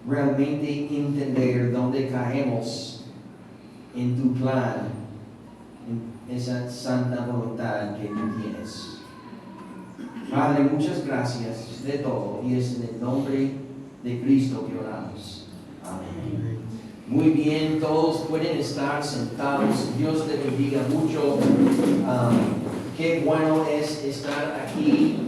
realmente entender dónde caemos en tu plan, en esa santa voluntad que tú tienes. Padre, muchas gracias de todo y es en el nombre de Cristo que oramos. Amén. Muy bien, todos pueden estar sentados. Dios te bendiga mucho. Qué bueno es estar aquí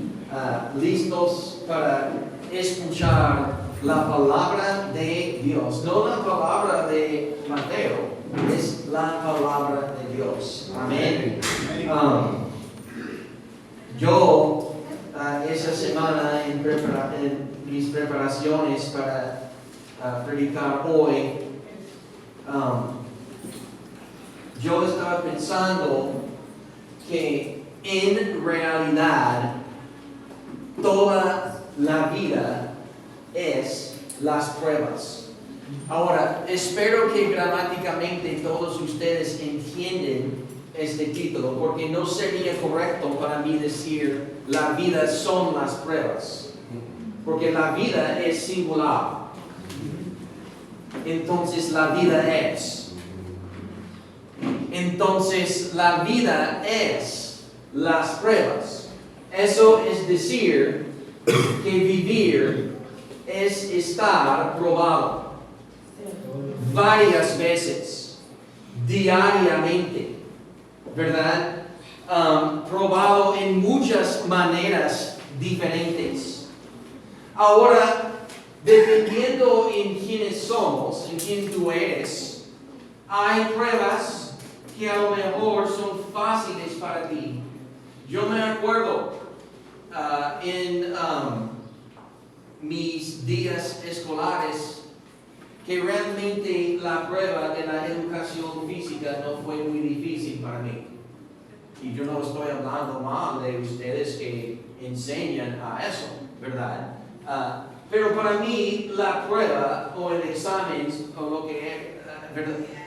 listos para escuchar la palabra de Dios. No la palabra de Mateo, es la palabra de Dios. Amén. Yo esa semana en mis preparaciones para predicar hoy, yo estaba pensando que en realidad toda la vida es las pruebas. Ahora, espero que gramáticamente todos ustedes entienden este título, porque no sería correcto para mí decir la vida son las pruebas, porque la vida es singular. Entonces la vida es. Entonces la vida es las pruebas. Eso es decir que vivir es estar probado varias veces, diariamente, ¿verdad? Probado en muchas maneras diferentes. Ahora, dependiendo en quiénes somos, en quién tú eres, hay pruebas que a lo mejor son fáciles para ti. Yo me acuerdo en mis días escolares que realmente la prueba de la educación física no fue muy difícil para mí. Y yo no estoy hablando mal de ustedes que enseñan a eso, ¿verdad? Pero para mí la prueba o el examen o lo que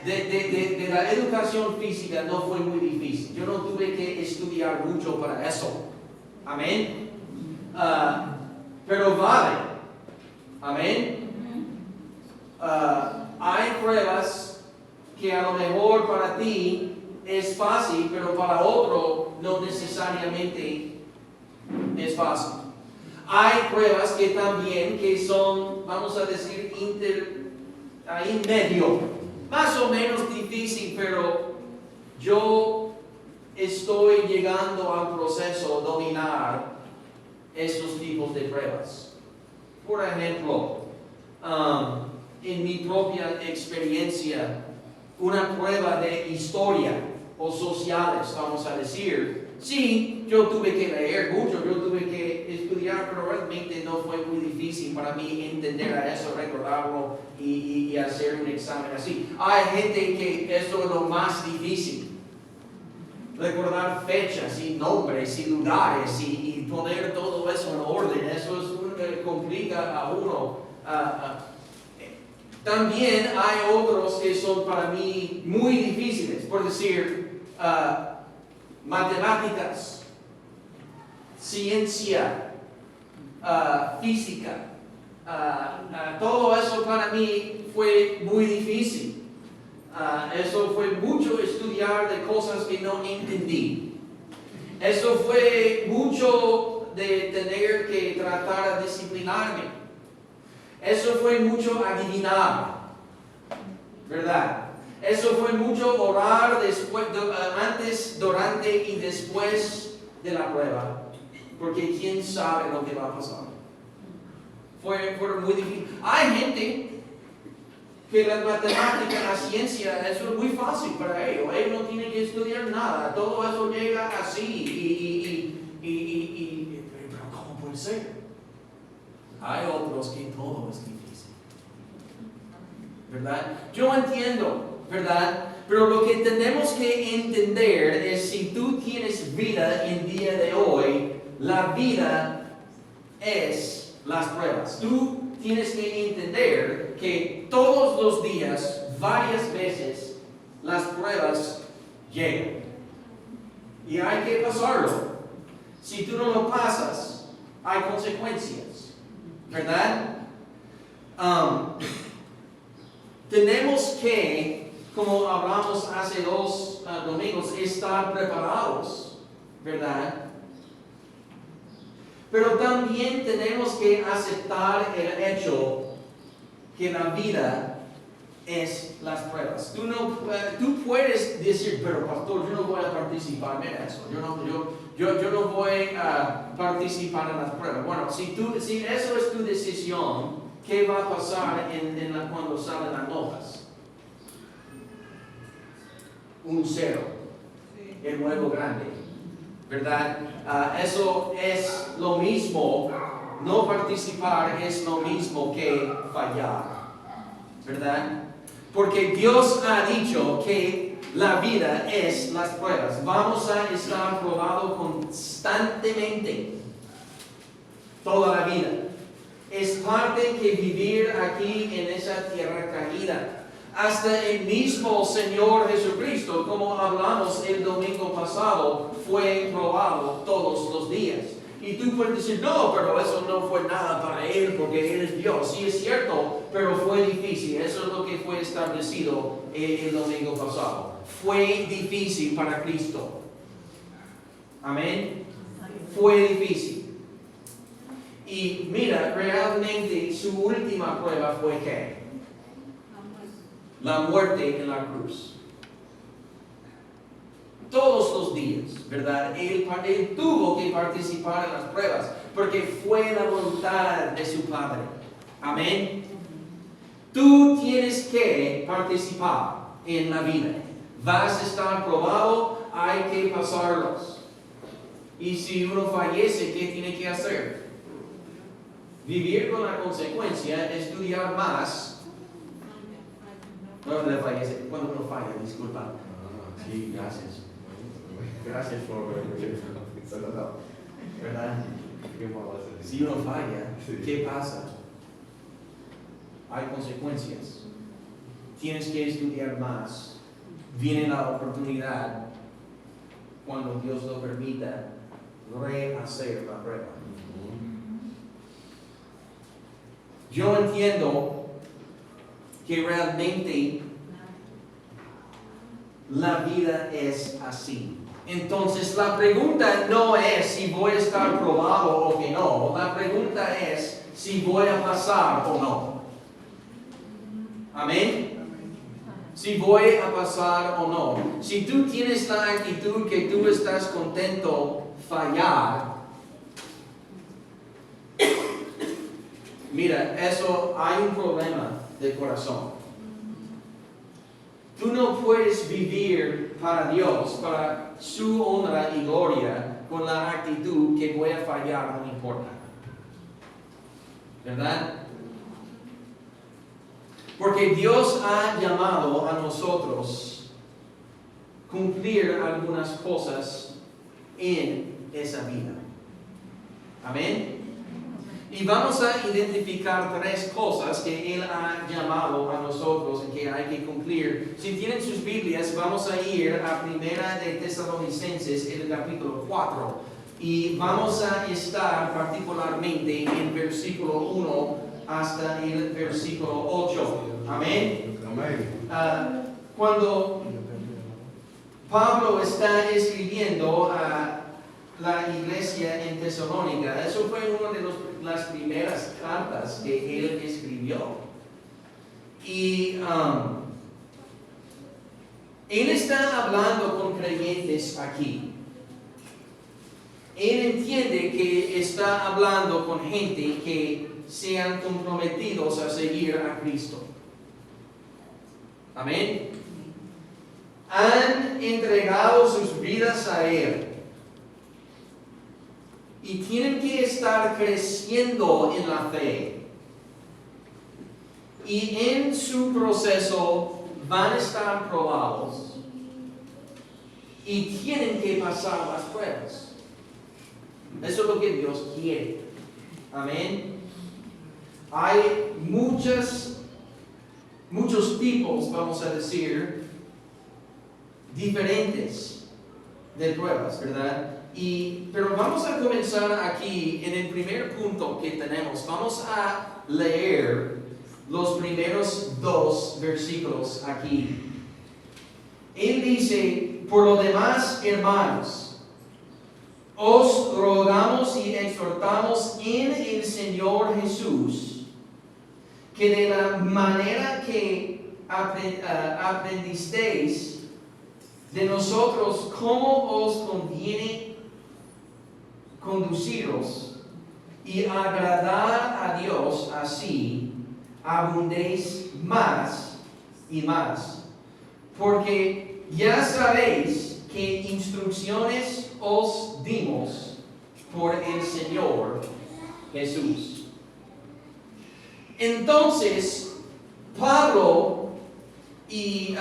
de la educación física no fue muy difícil. Yo no tuve que estudiar mucho para eso. Amén. Pero vale. Amén. Hay pruebas que a lo mejor para ti es fácil, pero para otro no necesariamente es fácil. Hay pruebas que también que son, vamos a decir, ahí medio, más o menos difícil, pero yo estoy llegando al proceso de dominar esos tipos de pruebas. Por ejemplo, en mi propia experiencia, una prueba de historia o sociales, vamos a decir, sí, yo tuve que leer mucho, yo tuve que estudiar, pero realmente no fue muy difícil para mí entender a eso, recordarlo y hacer un examen así. Hay gente que eso es lo más difícil. Recordar fechas y nombres y lugares y poner todo eso en orden, eso es lo que complica a uno. También hay otros que son para mí muy difíciles, por decir, matemáticas, ciencia, física. Todo eso para mí fue muy difícil. Eso fue mucho estudiar de cosas que no entendí. Eso fue mucho de tener que tratar de disciplinarme. Eso fue mucho adivinar, ¿verdad? Eso fue mucho orar antes, durante y después de la prueba, porque quién sabe lo que va a pasar. Fue muy difícil. Hay gente que la matemática, la ciencia, eso es muy fácil para ellos. Ellos no tienen que estudiar nada. Todo eso llega así. Pero ¿cómo puede ser? Hay otros que todo es difícil. ¿Verdad? Yo entiendo, ¿verdad? Pero lo que tenemos que entender es si tú tienes vida en día de hoy, la vida es las pruebas. Tú tienes que entender que todos los días, varias veces, las pruebas llegan. Y hay que pasarlo. Si tú no lo pasas, hay consecuencias. ¿Verdad? Tenemos que, como hablamos hace 2 domingos, estar preparados, ¿verdad? Pero también tenemos que aceptar el hecho que la vida es las pruebas. Tú puedes decir, pero pastor, yo no voy a participar en eso. Yo no voy a participar en las pruebas. Bueno, si eso es tu decisión, ¿qué va a pasar cuando salen las notas? Un 0. El nuevo grande. ¿Verdad? Eso es lo mismo. No participar es lo mismo que fallar. ¿Verdad? Porque Dios ha dicho que la vida es las pruebas. Vamos a estar probados constantemente. Toda la vida. Es parte que vivir aquí en esa tierra caída. Hasta el mismo Señor Jesucristo, como hablamos el domingo pasado, fue probado todos los días. Y tú puedes decir, no, pero eso no fue nada para Él, porque Él es Dios. Sí, es cierto, pero fue difícil. Eso es lo que fue establecido el domingo pasado. Fue difícil para Cristo. Amén. Fue difícil. Y mira, realmente su última prueba fue ¿qué? La muerte en la cruz. Todos los días, ¿verdad? Él tuvo que participar en las pruebas porque fue la voluntad de su Padre. Amén. Tú tienes que participar en la vida. Vas a estar probado, hay que pasarlos. Y si uno fallece, ¿qué tiene que hacer? Vivir con la consecuencia, estudiar más. No le fallece, cuando uno falla, disculpa. Sí, gracias. Gracias por ¿verdad? Si uno falla, ¿qué pasa? Hay consecuencias. Tienes que estudiar más. Viene la oportunidad, cuando Dios lo permita, rehacer la prueba. Yo entiendo que realmente la vida es así. Entonces la pregunta no es si voy a estar probado o que no. La pregunta es si voy a pasar o no. Amén. Si voy a pasar o no. Si tú tienes la actitud que tú estás contento fallar, mira, eso hay un problema de corazón. Tú no puedes vivir para Dios, para su honra y gloria, con la actitud que voy a fallar, no importa. ¿Verdad? Porque Dios ha llamado a nosotros cumplir algunas cosas en esa vida. Amén. Y vamos a identificar 3 cosas que Él ha llamado a nosotros y que hay que cumplir. Si tienen sus Biblias, vamos a ir a Primera de Tesalonicenses, en el capítulo 4. Y vamos a estar particularmente en versículo 1 hasta el versículo 8. Amén. Cuando Pablo está escribiendo a la iglesia en Tesalónica, eso fue una de las primeras cartas que él escribió. Y él está hablando con creyentes aquí. Él entiende que está hablando con gente que sean comprometidos a seguir a Cristo. Amén. Han entregado sus vidas a Él. Y tienen que estar creciendo en la fe. Y en su proceso van a estar probados. Y tienen que pasar las pruebas. Eso es lo que Dios quiere. Amén. Hay muchos tipos, vamos a decir, diferentes de pruebas, ¿verdad? Pero vamos a comenzar aquí en el primer punto que tenemos. Vamos a leer los primeros 2 versículos aquí. Él dice, por lo demás, hermanos, os rogamos y exhortamos en el Señor Jesús, que de la manera que aprendisteis de nosotros, cómo os conviene conduciros y agradar a Dios, así abundéis más y más. Porque ya sabéis que instrucciones os dimos por el Señor Jesús. Entonces, Pablo y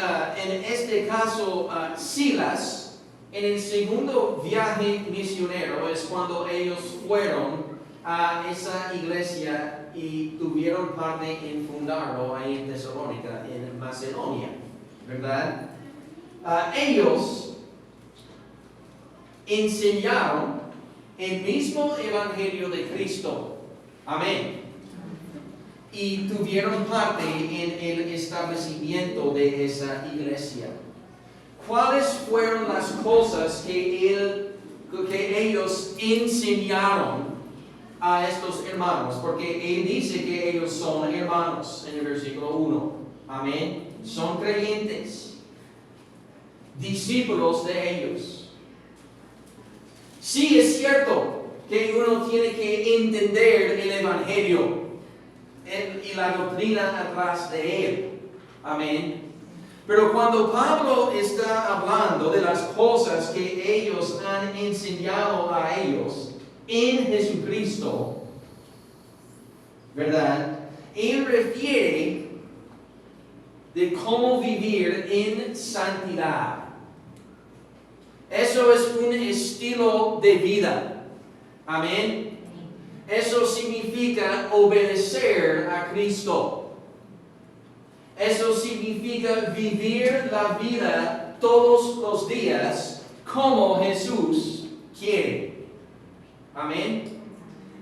en este caso Silas, en el segundo viaje misionero es cuando ellos fueron a esa iglesia y tuvieron parte en fundarlo ahí en Tesalónica, en Macedonia, ¿verdad? Ellos enseñaron el mismo evangelio de Cristo. Amén. Y tuvieron parte en el establecimiento de esa iglesia. ¿Cuáles fueron las cosas que ellos enseñaron a estos hermanos? Porque él dice que ellos son hermanos en el versículo 1. Amén. Son creyentes, discípulos de ellos. Sí es cierto que uno tiene que entender el evangelio y la doctrina atrás de él. Amén. Pero cuando Pablo está hablando de las cosas que ellos han enseñado a ellos en Jesucristo, ¿verdad? Él refiere de cómo vivir en santidad. Eso es un estilo de vida. Amén. Eso significa obedecer a Cristo. Eso significa vivir la vida todos los días como Jesús quiere. Amén.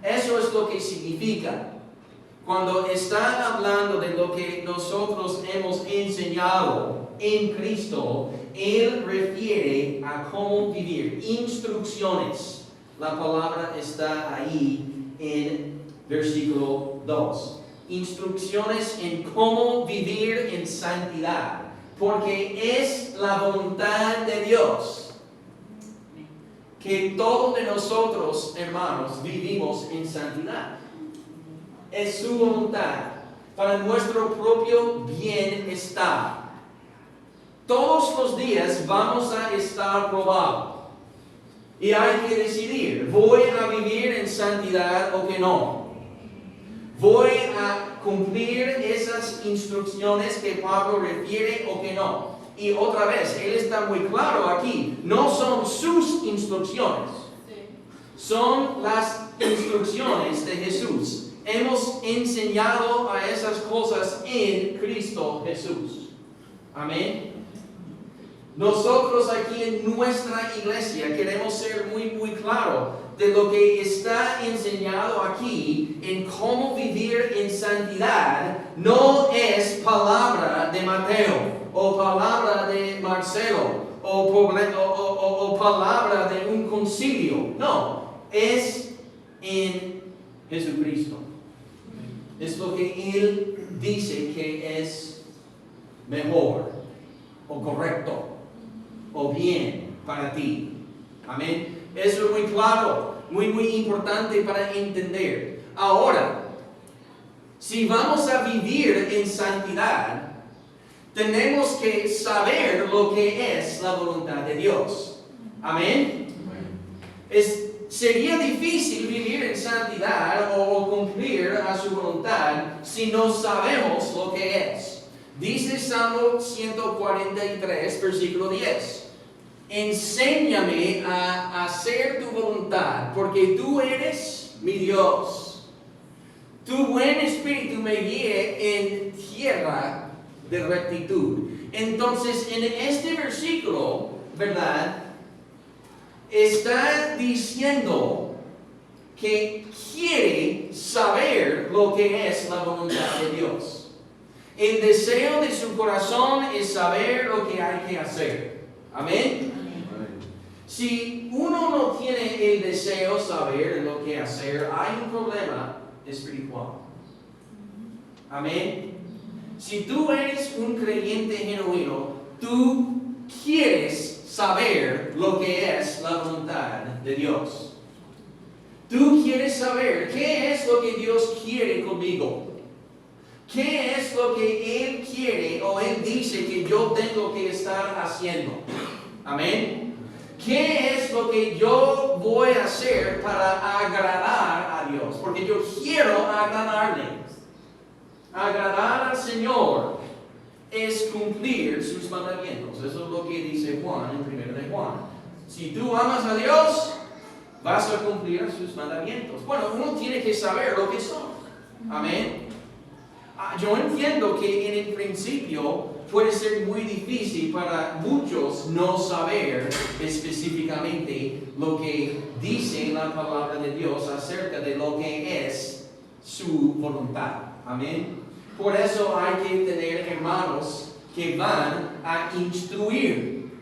Eso es lo que significa. Cuando está hablando de lo que nosotros hemos enseñado en Cristo, Él refiere a cómo vivir. Instrucciones. La palabra está ahí en versículo 2. Instrucciones en cómo vivir en santidad. Porque es la voluntad de Dios que todos de nosotros, hermanos, vivimos en santidad. Es su voluntad para nuestro propio bienestar. Todos los días vamos a estar probados. Y hay que decidir, ¿voy a vivir en santidad o que no? ¿Voy a cumplir esas instrucciones que Pablo refiere o que no? Y otra vez, él está muy claro aquí, no son sus instrucciones, son las instrucciones de Jesús. Hemos enseñado a esas cosas en Cristo Jesús. Amén. Nosotros aquí en nuestra iglesia queremos ser muy claros de lo que está enseñado aquí en cómo vivir en santidad. No es palabra de Mateo o palabra de Marcelo o palabra de un concilio. No, es en Jesucristo. Es lo que Él dice que es mejor o correcto o bien para ti. Amén. Eso es muy claro, muy importante para entender. Ahora, si vamos a vivir en santidad, tenemos que saber lo que es la voluntad de Dios. Amén. Sería difícil vivir en santidad o cumplir a su voluntad si no sabemos lo que es. Dice Salmo 143, versículo 10. Enséñame a hacer tu voluntad, porque tú eres mi Dios. Tu buen espíritu me guíe en tierra de rectitud. Entonces, en este versículo, ¿verdad? Está diciendo que quiere saber lo que es la voluntad de Dios. El deseo de su corazón es saber lo que hay que hacer. Amén. Si uno no tiene el deseo de saber lo que hacer, hay un problema espiritual. Amén. Si tú eres un creyente genuino, tú quieres saber lo que es la voluntad de Dios. Tú quieres saber qué es lo que Dios quiere conmigo. ¿Qué es lo que Él quiere o Él dice que yo tengo que estar haciendo? Amén. ¿Qué es lo que yo voy a hacer para agradar a Dios? Porque yo quiero agradarle. Agradar al Señor es cumplir sus mandamientos. Eso es lo que dice Juan en 1 de Juan. Si tú amas a Dios, vas a cumplir sus mandamientos. Bueno, uno tiene que saber lo que son. Amén. Yo entiendo que en el principio puede ser muy difícil para muchos no saber específicamente lo que dice la palabra de Dios acerca de lo que es su voluntad. Amén. Por eso hay que tener hermanos que van a instruir.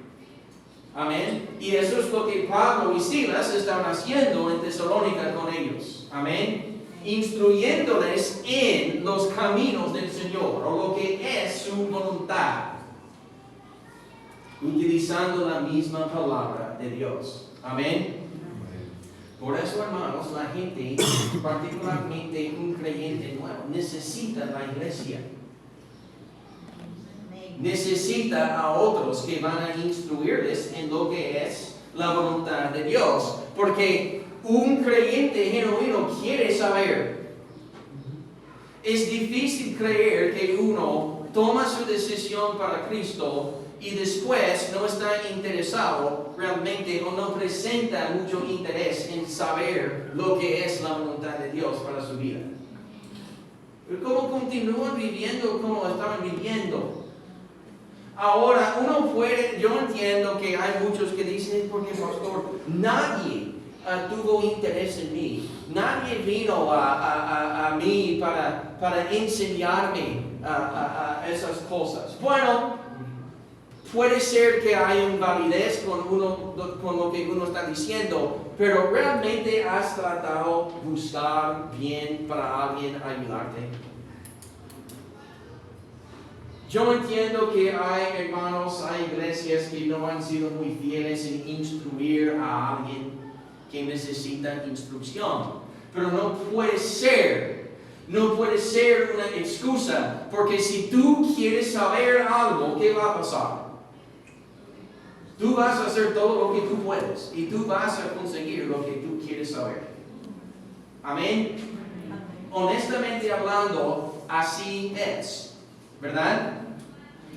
Amén. Y eso es lo que Pablo y Silas estaban haciendo en Tesalónica con ellos. Amén. Instruyéndoles en los caminos del Señor, o lo que es su voluntad, utilizando la misma palabra de Dios. Amén. Por eso, hermanos, la gente, particularmente un creyente nuevo, necesita la iglesia. Necesita a otros que van a instruirles en lo que es la voluntad de Dios. Porque un creyente genuino quiere saber. Es difícil creer que uno toma su decisión para Cristo y después no está interesado realmente o no presenta mucho interés en saber lo que es la voluntad de Dios para su vida. Pero ¿cómo continúan viviendo como estaban viviendo? Ahora, yo entiendo que hay muchos que dicen, porque pastor, nadie tuvo interés en mí. Nadie vino a mí para enseñarme esas cosas. Bueno, puede ser que haya invalidez con lo que uno está diciendo, pero ¿realmente has tratado de buscar bien para alguien ayudarte? Yo entiendo que hay hermanos, hay iglesias que no han sido muy fieles en instruir a alguien que necesita instrucción. Pero no puede ser una excusa, porque si tú quieres saber algo, ¿qué va a pasar? Tú vas a hacer todo lo que tú puedes y tú vas a conseguir lo que tú quieres saber. Amén. Honestamente hablando, así es, ¿verdad?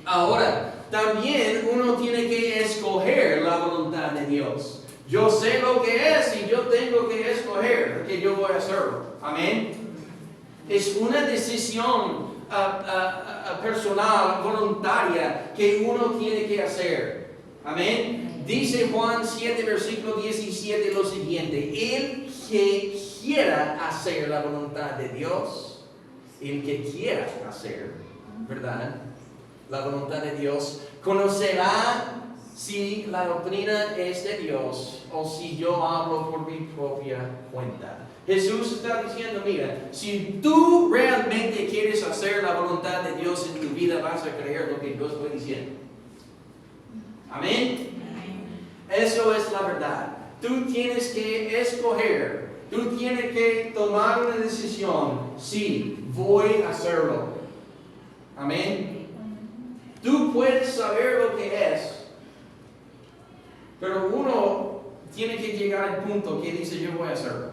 Ahora, también uno tiene que escoger la voluntad de Dios. Yo sé lo que es y yo tengo que escoger que yo voy a hacerlo. Amén. Es una decisión personal, voluntaria, que uno tiene que hacer. Amén. Dice Juan 7, versículo 17 lo siguiente: el que quiera hacer la voluntad de Dios, el que quiera hacer, ¿verdad?, la voluntad de Dios, conocerá si la doctrina es de Dios o si yo hablo por mi propia cuenta. Jesús está diciendo, mira, si tú realmente quieres hacer la voluntad de Dios en tu vida, vas a creer lo que yo estoy diciendo. Amén. Eso es la verdad. Tú tienes que escoger, tú tienes que tomar una decisión. Sí, voy a hacerlo. Amén. Tú puedes saber lo que es, pero uno tiene que llegar al punto que dice, yo voy a hacerlo.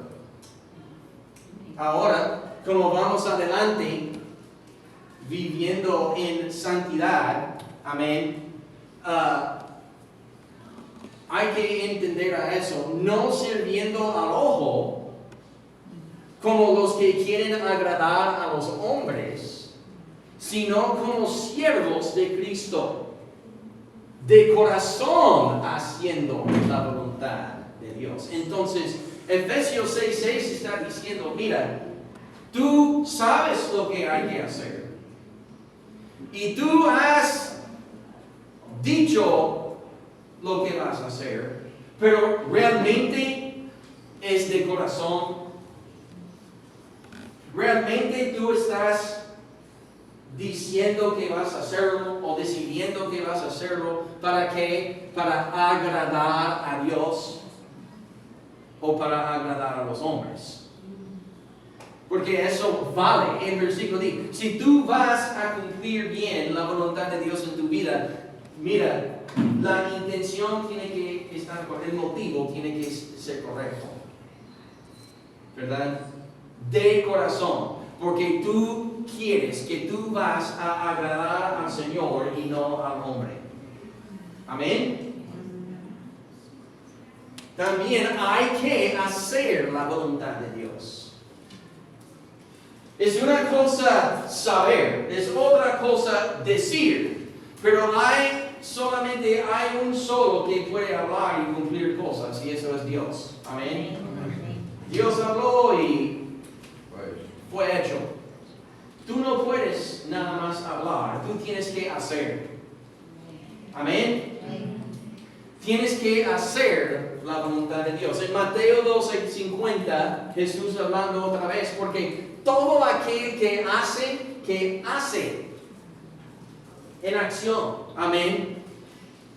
Ahora, como vamos adelante, viviendo en santidad, amén, hay que entender a eso, no sirviendo al ojo como los que quieren agradar a los hombres, sino como siervos de Cristo, de corazón haciendo la voluntad de Dios. Entonces, Efesios 6:6 está diciendo, mira, tú sabes lo que hay que hacer. y tú has dicho lo que vas a hacer, pero realmente es de corazón. Realmente tú estás diciendo que vas a hacerlo o decidiendo que vas a hacerlo. ¿Para qué? Para agradar a Dios o para agradar a los hombres. Porque eso vale. El versículo dice, si tú vas a cumplir bien la voluntad de Dios en tu vida, mira, la intención tiene que estar, el motivo tiene que ser correcto. ¿Verdad? De corazón. Porque tú quieres que tú vas a agradar al Señor y no al hombre. Amén. También hay que hacer la voluntad de Dios. Es una cosa saber, es otra cosa decir, pero solamente hay un solo que puede hablar y cumplir cosas, y eso es Dios. Amén. Dios habló y fue hecho. Tú no puedes nada más hablar, tú tienes que hacer. Amén. Tienes que hacer la voluntad de Dios. En Mateo 12:50, Jesús hablando otra vez, porque todo aquel que hace en acción. Amén.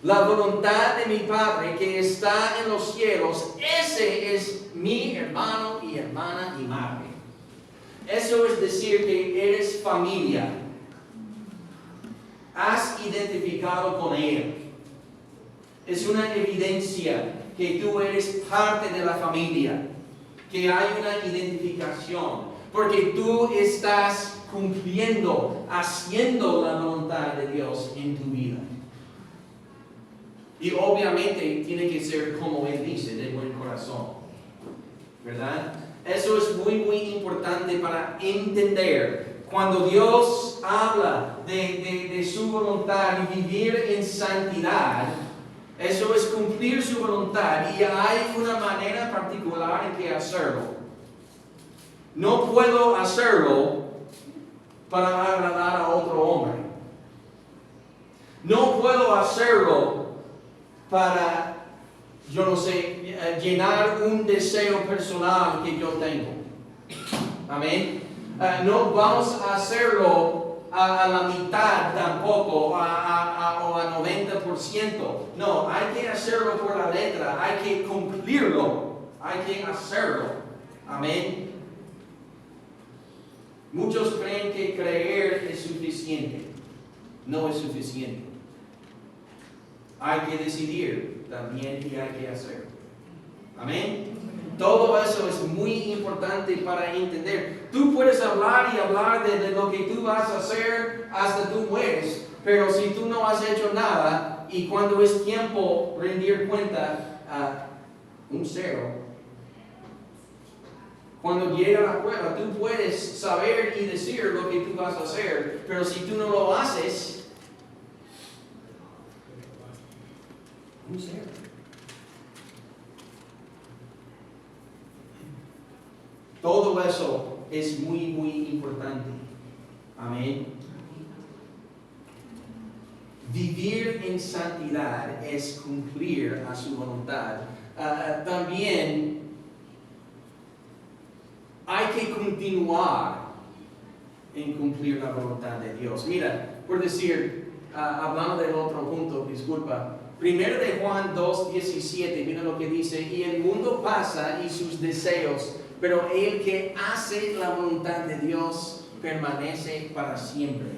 La voluntad de mi Padre que está en los cielos, ese es mi hermano y hermana y madre. Eso es decir que eres familia. Has identificado con Él. Es una evidencia que tú eres parte de la familia. Que hay una identificación. Porque tú estás cumpliendo, haciendo la voluntad de Dios en tu vida. Y obviamente tiene que ser como Él dice, de buen corazón. ¿Verdad? Eso es muy, muy importante para entender. Cuando Dios habla de su voluntad y vivir en santidad, eso es cumplir su voluntad y hay una manera particular en que hacerlo. No puedo hacerlo para agradar a otro hombre. No puedo hacerlo para, yo no sé, llenar un deseo personal que yo tengo. Amén. No vamos a hacerlo a la mitad tampoco, o a 90%. No, hay que hacerlo por la letra, hay que cumplirlo, hay que hacerlo. Amén. Muchos creen que creer es suficiente. No es suficiente. Hay que decidir también y hay que hacer. Amén. Todo eso es muy importante para entender. Tú puedes hablar y hablar de lo que tú vas a hacer hasta tú mueres, pero si tú no has hecho nada y cuando es tiempo rendir cuenta, un cero. Cuando llega la prueba, tú puedes saber y decir lo que tú vas a hacer, pero si tú no lo haces, un cero. Todo eso es muy, muy importante. Amén. Vivir en santidad es cumplir a su voluntad. También hay que continuar en cumplir la voluntad de Dios. Mira, por decir, hablando del otro punto, disculpa. 1 de Juan 2:17, mira lo que dice, y el mundo pasa y sus deseos, pero el que hace la voluntad de Dios permanece para siempre.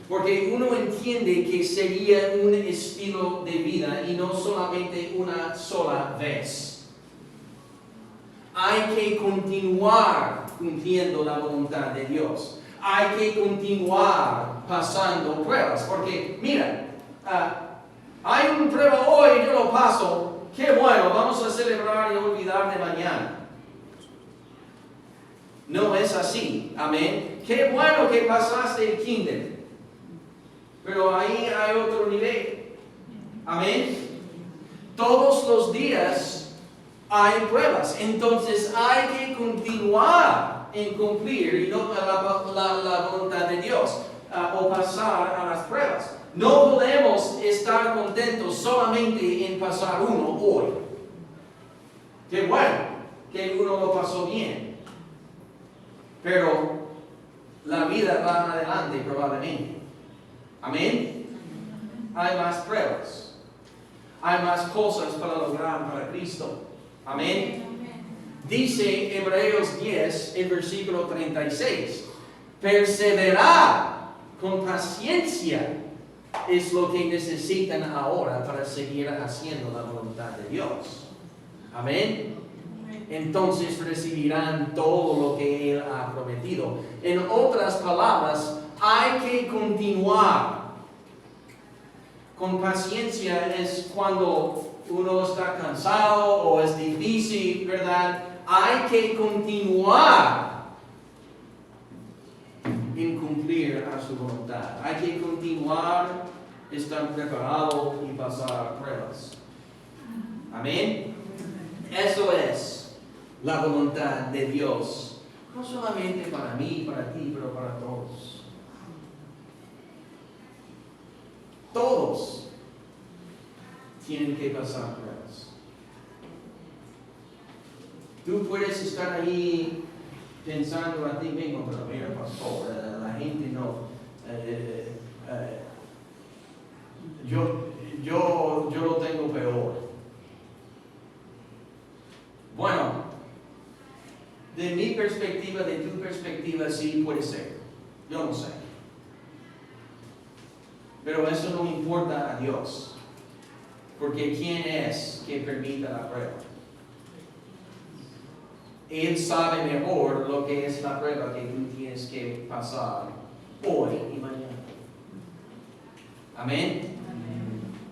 Porque uno entiende que sería un estilo de vida y no solamente una sola vez. Hay que continuar cumpliendo la voluntad de Dios. Hay que continuar pasando pruebas. Porque, mira, hay una prueba hoy, yo lo paso. Qué bueno, vamos a celebrar y olvidar de mañana. No es así. Amén. Qué bueno que pasaste el kinder. Pero ahí hay otro nivel. Amén. Todos los días hay pruebas. Entonces hay que continuar en cumplir. Y no, la voluntad pasar a las pruebas. No podemos estar contentos solamente en pasar uno hoy. Qué bueno que uno lo pasó bien. Pero la vida va adelante probablemente. Amén. Hay más pruebas. Hay más cosas para lograr para Cristo. Amén. Dice Hebreos 10, el versículo 36. Perseverar con paciencia es lo que necesitan ahora para seguir haciendo la voluntad de Dios. Amén. Entonces recibirán todo lo que Él ha prometido. En otras palabras, hay que continuar. Con paciencia es cuando uno está cansado o es difícil, ¿verdad? Hay que continuar en cumplir a su voluntad. Hay que continuar, estar preparado y pasar pruebas. Amén. Eso es la voluntad de Dios. No solamente para mí, para ti, pero para todos. Todos tienen que pasar pruebas. Tú puedes estar ahí pensando a ti mismo, pero mira, pastor, la gente no. Yo lo tengo peor. Bueno, de mi perspectiva, de tu perspectiva, sí puede ser. Yo no sé. Pero eso no importa a Dios. Porque ¿quién es que permita la prueba? Él sabe mejor lo que es la prueba que tú tienes que pasar hoy y mañana. Amén.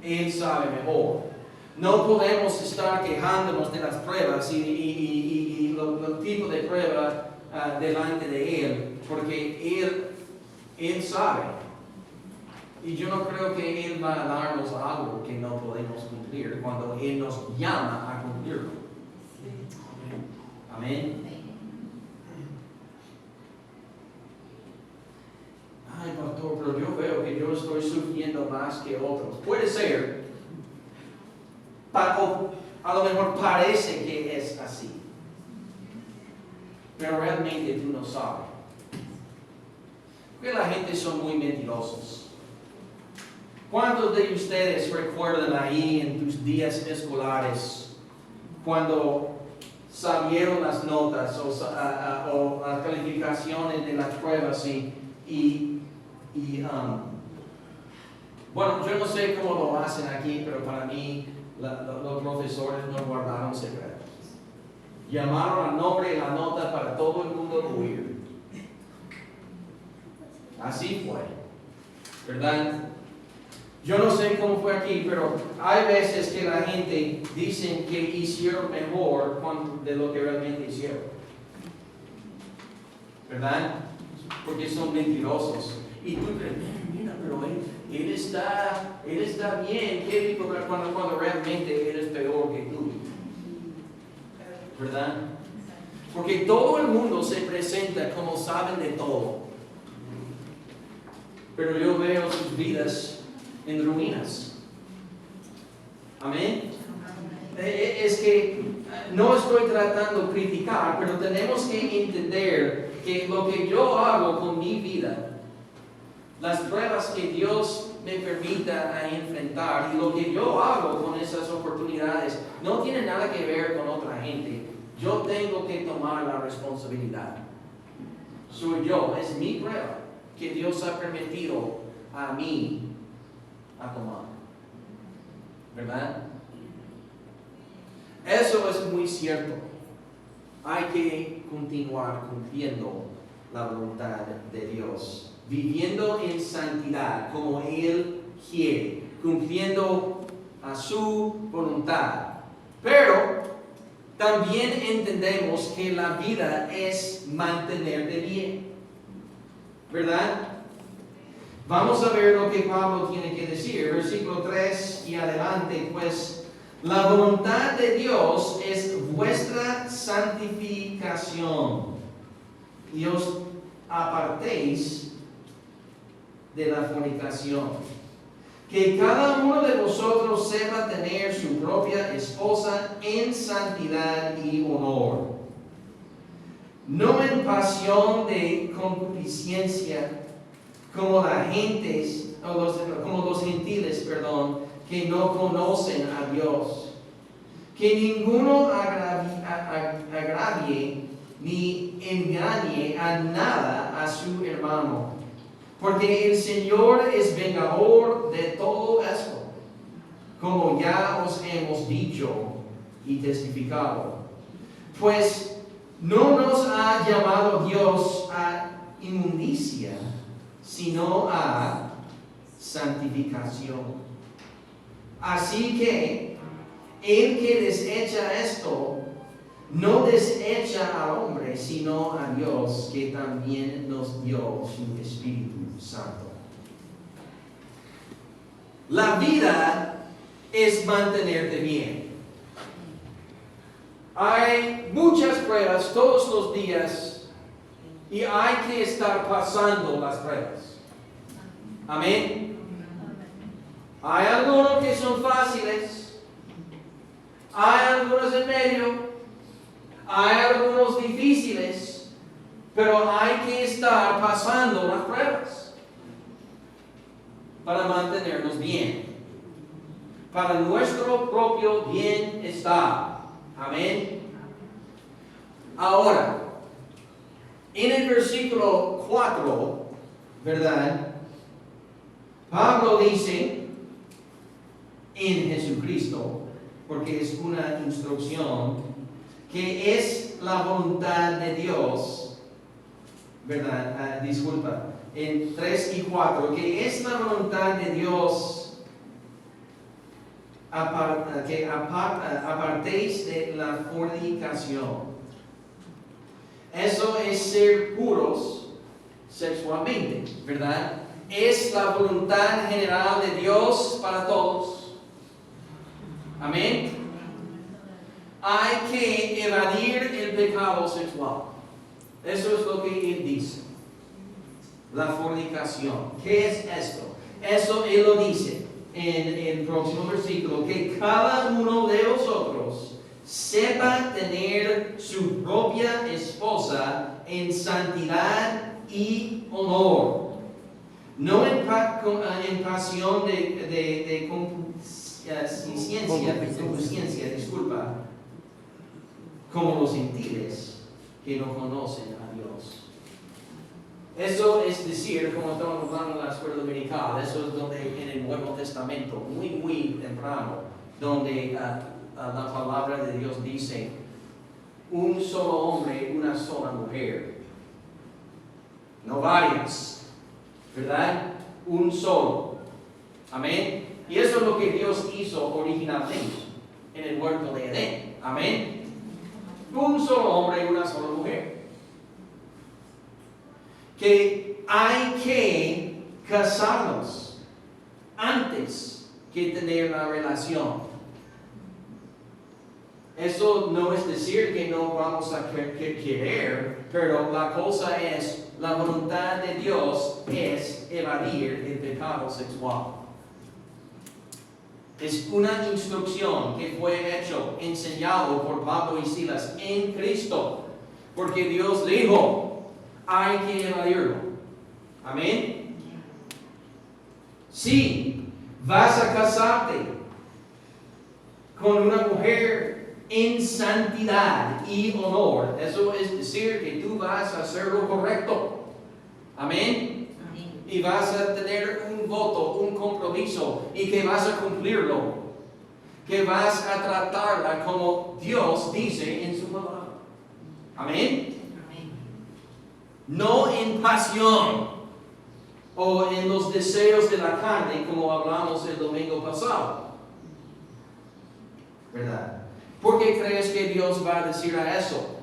Él sabe mejor. No podemos estar quejándonos de las pruebas y los tipos de pruebas delante de Él, porque Él sabe. Y yo no creo que Él va a darnos algo que no podemos cumplir cuando Él nos llama a cumplirlo. Amén. Ay, pastor, pero yo veo que yo estoy sufriendo más que otros. Puede ser. A lo mejor parece que es así. Pero realmente tú no sabes. Porque la gente son muy mentirosos. ¿Cuántos de ustedes recuerdan ahí en tus días escolares cuando salieron las notas o las calificaciones de las pruebas bueno, yo no sé cómo lo hacen aquí, pero para mí los profesores no guardaron secretos. Llamaron al nombre y la nota para todo el mundo oír. Así fue, ¿verdad? Yo no sé cómo fue aquí, pero hay veces que la gente dice que hicieron mejor de lo que realmente hicieron. ¿Verdad? Porque son mentirosos. Y tú crees, mira, pero él está bien. ¿Qué tipo cuando realmente eres peor que tú? ¿Verdad? Porque todo el mundo se presenta como saben de todo. Pero yo veo sus vidas en ruinas. Amén. Es que no estoy tratando de criticar, pero tenemos que entender que lo que yo hago con mi vida, las pruebas que Dios me permita enfrentar y lo que yo hago con esas oportunidades no tiene nada que ver con otra gente. Yo tengo que tomar la responsabilidad. Soy yo, es mi prueba que Dios ha permitido a mí a tomar. ¿Verdad? Eso es muy cierto. Hay que continuar cumpliendo la voluntad de Dios, viviendo en santidad como Él quiere, cumpliendo a su voluntad. Pero también entendemos que la vida es mantenerte bien. ¿Verdad? Vamos a ver lo que Pablo tiene que decir. Versículo 3 y adelante, pues la voluntad de Dios es vuestra santificación. Y os apartéis de la fornicación. Que cada uno de vosotros sepa tener su propia esposa en santidad y honor, no en pasión de concupiscencia, como los gentiles, que no conocen a Dios. Que ninguno agravie ni engañe a nada a su hermano, porque el Señor es vengador de todo esto, como ya os hemos dicho y testificado. Pues no nos ha llamado Dios a inmundicia, sino a santificación. Así que el que desecha esto, no desecha al hombre, sino a Dios, que también nos dio su Espíritu Santo. La vida es mantenerte bien. Hay muchas pruebas todos los días y hay que estar pasando las pruebas. Amén. Hay algunos que son fáciles, hay algunos en medio, hay algunos difíciles, pero hay que estar pasando las pruebas para mantenernos bien, para nuestro propio bienestar. Amén. Ahora, en el versículo 4, ¿verdad? Pablo dice, en Jesucristo, porque es una instrucción, que es la voluntad de Dios, ¿verdad? En 3 y 4, que es la voluntad de Dios que apartéis de la fornicación. Eso es ser puros sexualmente, ¿verdad? Es la voluntad general de Dios para todos. Amén. Hay que evadir el pecado sexual. Eso es lo que él dice. La fornicación. ¿Qué es esto? Eso él lo dice en el próximo versículo. Que cada uno de vosotros sepa tener su propia esposa en santidad y honor. No en pasión de concupiscencia, como los gentiles que no conocen a Dios. Eso es decir, como estamos hablando en la escuela dominical, eso es donde en el Nuevo Testamento, muy temprano, donde la palabra de Dios dice, un solo hombre, una sola mujer. No varias, ¿verdad? Un solo. Amén. Y eso es lo que Dios hizo originalmente en el huerto de Edén. Amén. Un solo hombre y una sola mujer. Que hay que casarnos antes que tener la relación. Eso no es decir que no vamos a querer, pero la cosa es, la voluntad de Dios es evadir el pecado sexual. Es una instrucción que fue enseñado por Pablo y Silas en Cristo, porque Dios dijo, hay que evadirlo. Amén. Si vas a casarte con una mujer en santidad y honor, eso es decir que tú vas a hacer lo correcto. Amén. Y vas a tener un voto, un compromiso, y que vas a cumplirlo. Que vas a tratarla como Dios dice en su palabra. Amén. No en pasión o en los deseos de la carne, como hablamos el domingo pasado. ¿Verdad? ¿Por qué crees que Dios va a decir a eso?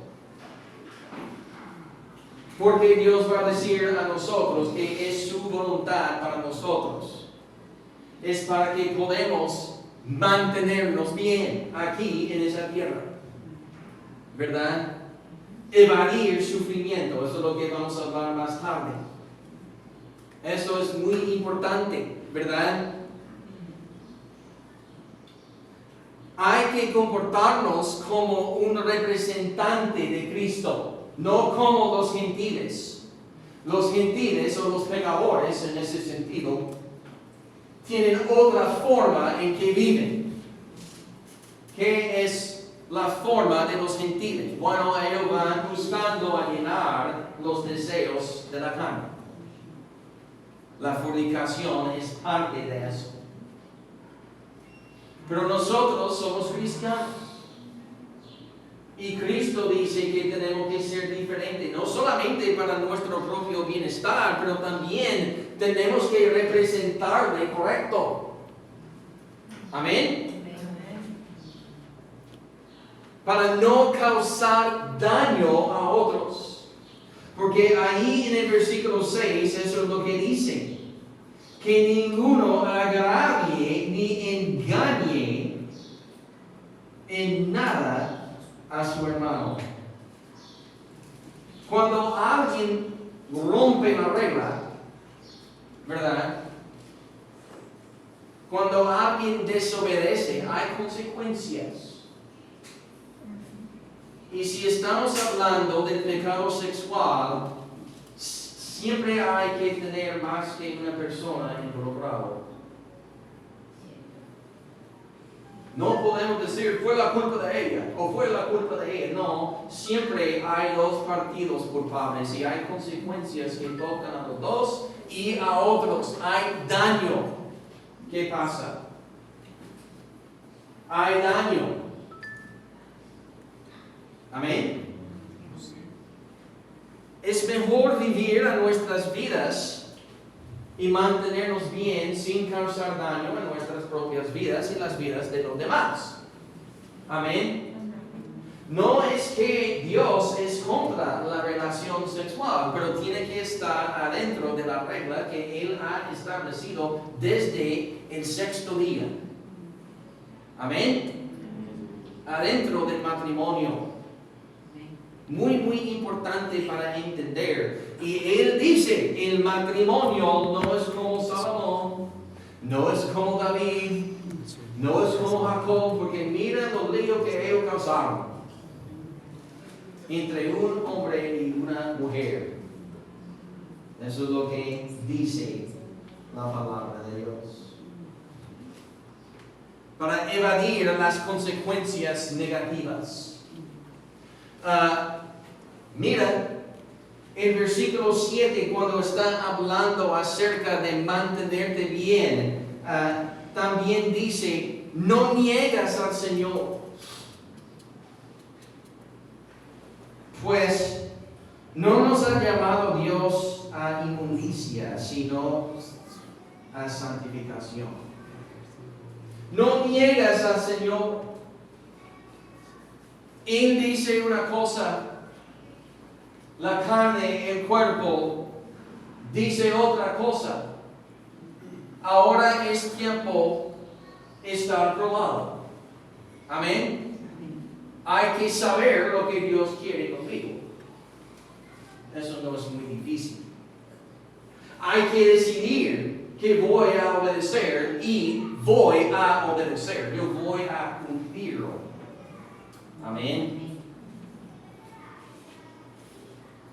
Porque Dios va a decir a nosotros que es su voluntad para nosotros. Es para que podamos mantenernos bien aquí en esa tierra. ¿Verdad? Evadir sufrimiento. Eso es lo que vamos a hablar más tarde. Eso es muy importante, ¿verdad? Hay que comportarnos como un representante de Cristo, no como los gentiles. Los gentiles o los pecadores, en ese sentido, tienen otra forma en que viven. ¿Qué es la forma de los gentiles? Bueno, ellos van buscando a llenar los deseos de la carne. La fornicación es parte de eso. Pero nosotros somos cristianos. Y Cristo dice que tenemos que ser diferentes, no solamente para nuestro propio bienestar, pero también tenemos que representarle correcto. Amén. Para no causar daño a otros. Porque ahí en el versículo 6, eso es lo que dice. Que ninguno agravie ni engañe en nada a su hermano. Cuando alguien rompe la regla, ¿verdad? Cuando alguien desobedece, hay consecuencias. Y si estamos hablando del pecado sexual, siempre hay que tener más que una persona involucrada. No podemos decir, fue la culpa de ella, o fue la culpa de ella. No, siempre hay dos partidos culpables y hay consecuencias que tocan a los dos y a otros. Hay daño. ¿Qué pasa? Hay daño. Amén. Es mejor vivir a nuestras vidas y mantenernos bien sin causar daño en nuestras propias vidas y las vidas de los demás. Amén. No es que Dios es contra la relación sexual, pero tiene que estar adentro de la regla que Él ha establecido desde el sexto día. Amén. Adentro del matrimonio. Muy, muy importante para entender. Y Él dice, el matrimonio no es como Salomón, no es como David, no es como Jacob, porque mira los líos que ellos causaron entre un hombre y una mujer. Eso es lo que dice la palabra de Dios. Para evadir las consecuencias negativas. Mira, el versículo 7, cuando está hablando acerca de mantenerte bien, también dice, no niegas al Señor. Pues no nos ha llamado Dios a inmundicia, sino a santificación. No niegas al Señor. Él dice una cosa, la carne, el cuerpo, dice otra cosa. Ahora es tiempo de estar probado. Amén. Hay que saber lo que Dios quiere conmigo. Eso no es muy difícil. Hay que decidir que voy a obedecer y voy a obedecer. Yo voy a cumplirlo. Amén.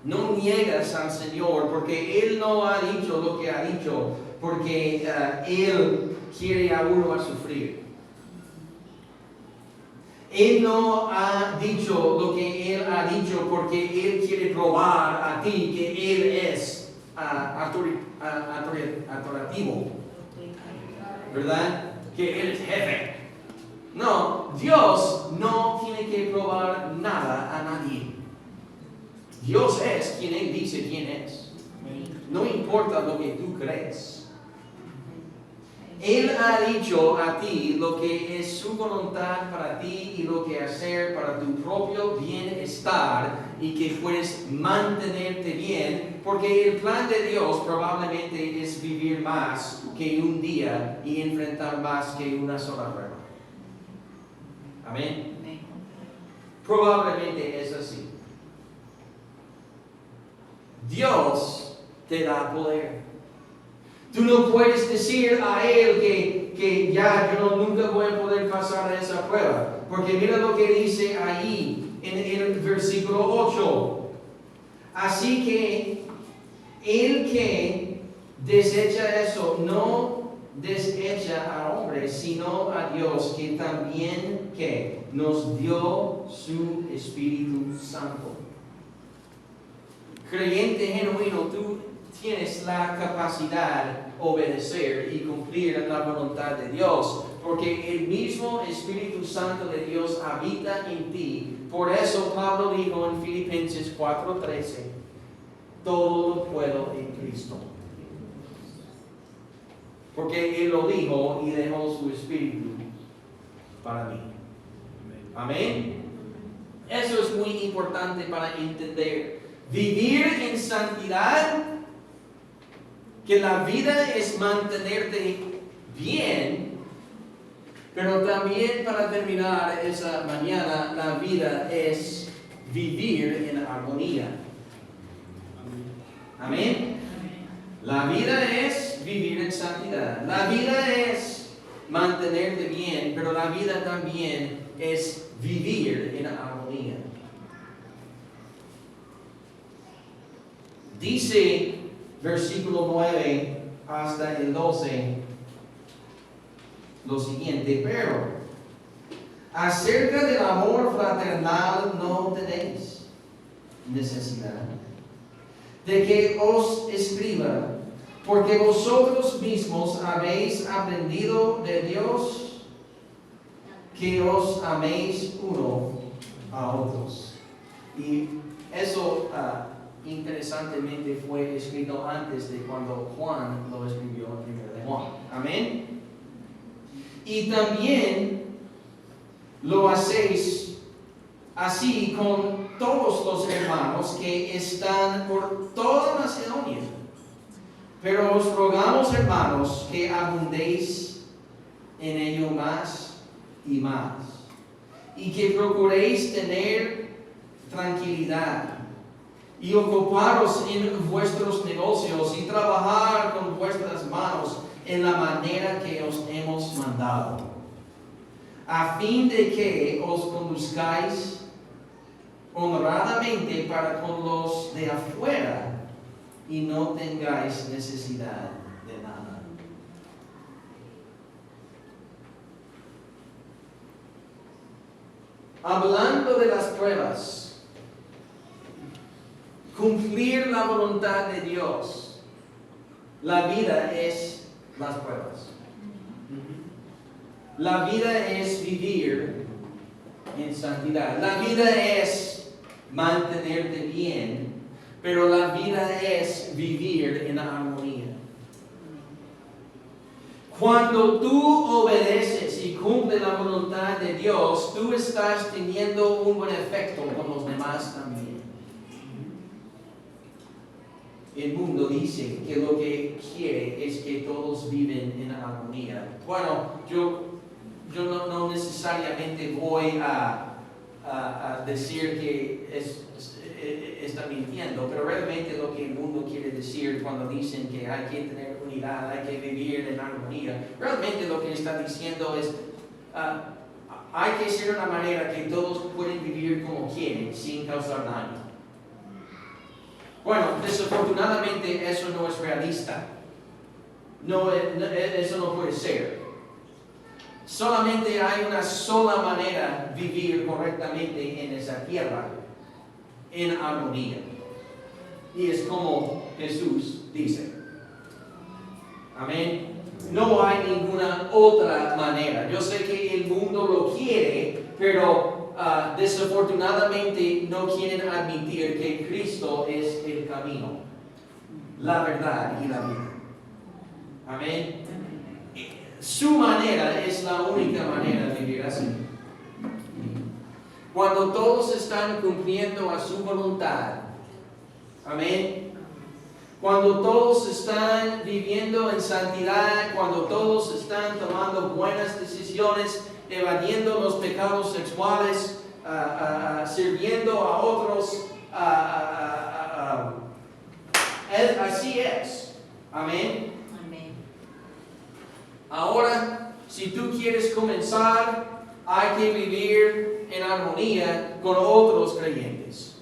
No niegas al Señor porque Él no ha dicho lo que ha dicho, porque Él quiere a uno a sufrir. Él no ha dicho lo que Él ha dicho porque Él quiere probar a ti que Él es autorativo, ¿verdad? Que Él es jefe. No, Dios no tiene que probar nada a nadie. Dios es quien Él dice quién es. No importa lo que tú crees. Él ha dicho a ti lo que es su voluntad para ti y lo que hacer para tu propio bienestar y que puedes mantenerte bien, porque el plan de Dios probablemente es vivir más que un día y enfrentar más que una sola prueba. Amén. Probablemente es así. Dios te da poder. Tú no puedes decir a él que ya yo nunca voy a poder pasar esa prueba. Porque mira lo que dice ahí en el versículo 8. Así que el que desecha eso no desecha al hombre, sino a Dios, que también que nos dio su Espíritu Santo. Creyente genuino, tú tienes la capacidad de obedecer y cumplir la voluntad de Dios, porque el mismo Espíritu Santo de Dios habita en ti. Por eso Pablo dijo en Filipenses 4:13, todo lo puedo en Cristo. Porque Él lo dijo y dejó su Espíritu para mí. Amén. Eso es muy importante para entender. Vivir en santidad, que la vida es mantenerte bien, pero también para terminar esa mañana, la vida es vivir en armonía. Amén. La vida es vivir en santidad. La vida es mantenerte bien, pero la vida también es vivir en armonía. Dice versículo 9 hasta el 12 lo siguiente: pero acerca del amor fraternal no tenéis necesidad de que os escriba, porque vosotros mismos habéis aprendido de Dios que os améis uno a otros. Y eso interesantemente fue escrito antes de cuando Juan lo escribió en 1 de Juan. Amén. Y también lo hacéis así con todos los hermanos que están por toda Macedonia. Pero os rogamos, hermanos, que abundéis en ello más y más, y que procuréis tener tranquilidad y ocuparos en vuestros negocios y trabajar con vuestras manos en la manera que os hemos mandado, a fin de que os conduzcáis honradamente para con los de afuera y no tengáis necesidad de nada. Hablando de las pruebas, cumplir la voluntad de Dios, la vida es las pruebas. La vida es vivir en santidad. La vida es mantenerte bien, pero la vida es vivir en armonía. Cuando tú obedeces y cumples la voluntad de Dios, tú estás teniendo un buen efecto con los demás también. El mundo dice que lo que quiere es que todos viven en armonía. Bueno, yo no necesariamente voy a decir que está mintiendo, pero realmente lo que el mundo quiere decir cuando dicen que hay que tener unidad, hay que vivir en armonía, realmente lo que está diciendo es hay que ser una manera que todos pueden vivir como quieren sin causar daño. Bueno, desafortunadamente eso no es realista. Eso no puede ser. Solamente hay una sola manera de vivir correctamente en esa tierra, en armonía. Y es como Jesús dice. Amén. No hay ninguna otra manera. Yo sé que el mundo lo quiere, pero desafortunadamente no quieren admitir que Cristo es el camino, la verdad y la vida. Amén. Su manera es la única manera de vivir así. Cuando todos están cumpliendo a su voluntad. Amén. Cuando todos están viviendo en santidad, cuando todos están tomando buenas decisiones, evadiendo los pecados sexuales, sirviendo a otros, así es. Amén. Ahora, si tú quieres comenzar, hay que vivir en armonía con otros creyentes.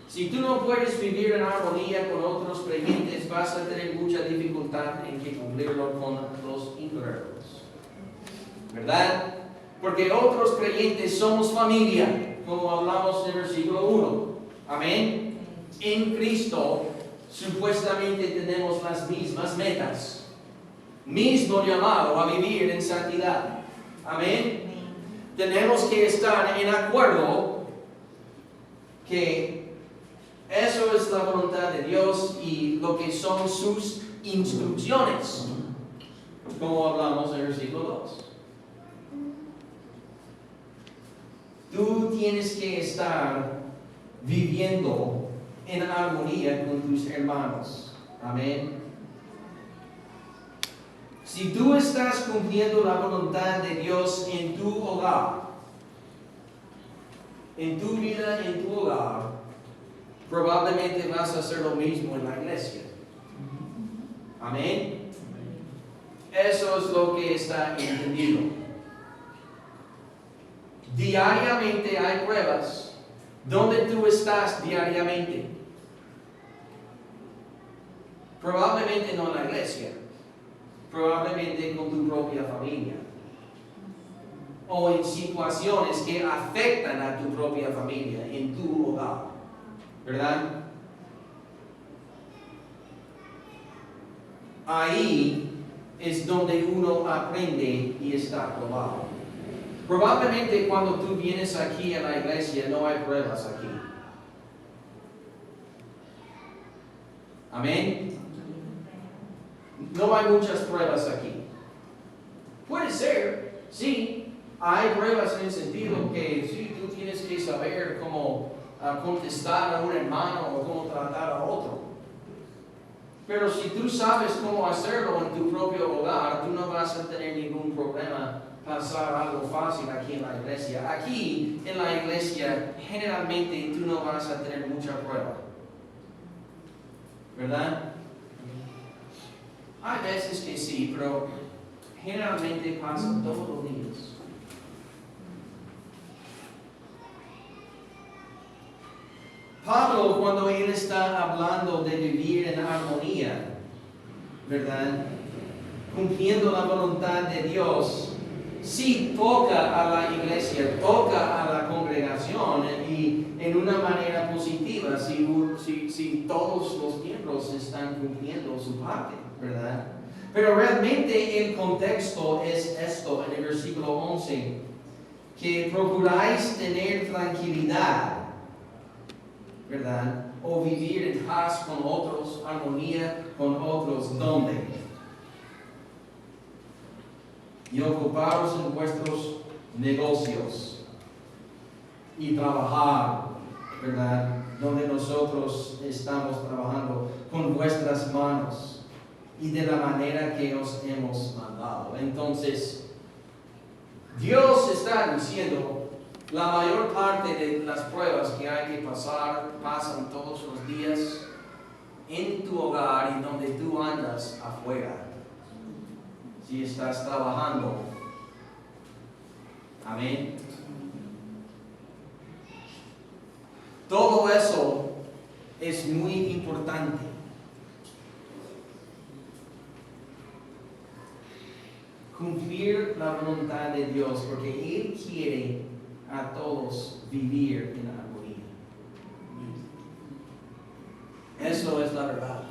Si tú no puedes vivir en armonía con otros creyentes, vas a tener mucha dificultad en que cumplirlo con los incrédulos. ¿Verdad? Porque otros creyentes somos familia, como hablamos en el versículo 1. Amén. En Cristo, supuestamente tenemos las mismas metas, mismo llamado a vivir en santidad. Amén. Tenemos que estar en acuerdo que eso es la voluntad de Dios y lo que son sus instrucciones, como hablamos en el versículo 2. Tú tienes que estar viviendo en armonía con tus hermanos. Amén. Si tú estás cumpliendo la voluntad de Dios en tu hogar, en tu vida, en tu hogar, probablemente vas a hacer lo mismo en la iglesia. Amén. Eso es lo que está entendido. Diariamente hay pruebas. ¿Dónde tú estás diariamente? Probablemente no en la iglesia. Probablemente con tu propia familia. O en situaciones que afectan a tu propia familia, en tu hogar. ¿Verdad? Ahí es donde uno aprende y está probado. Probablemente cuando tú vienes aquí a la iglesia no hay pruebas aquí. Amén. No hay muchas pruebas aquí. Puede ser, sí, hay pruebas en el sentido que sí, tú tienes que saber cómo contestar a un hermano o cómo tratar a otro. Pero si tú sabes cómo hacerlo en tu propio hogar, tú no vas a tener ningún problema pasar algo fácil aquí en la iglesia. Aquí en la iglesia generalmente tú no vas a tener mucha prueba. ¿Verdad? Hay veces que sí, pero generalmente pasa todos los días. Pablo, cuando él está hablando de vivir en armonía, ¿verdad? Cumpliendo la voluntad de Dios, sí toca a la iglesia, toca a la congregación y en una manera positiva si todos los miembros están cumpliendo su parte, ¿verdad? Pero realmente el contexto es esto en el versículo 11, que procuráis tener tranquilidad, ¿verdad? O vivir en paz con otros, armonía con otros, ¿dónde? Y ocuparos en vuestros negocios y trabajar, ¿verdad? Donde nosotros estamos trabajando con vuestras manos y de la manera que os hemos mandado. Entonces, Dios está diciendo, la mayor parte de las pruebas que hay que pasar, pasan todos los días en tu hogar y donde tú andas afuera. Si estás trabajando. Amén. Todo eso es muy importante. Cumplir la voluntad de Dios, porque Él quiere a todos vivir en armonía. Eso es la verdad.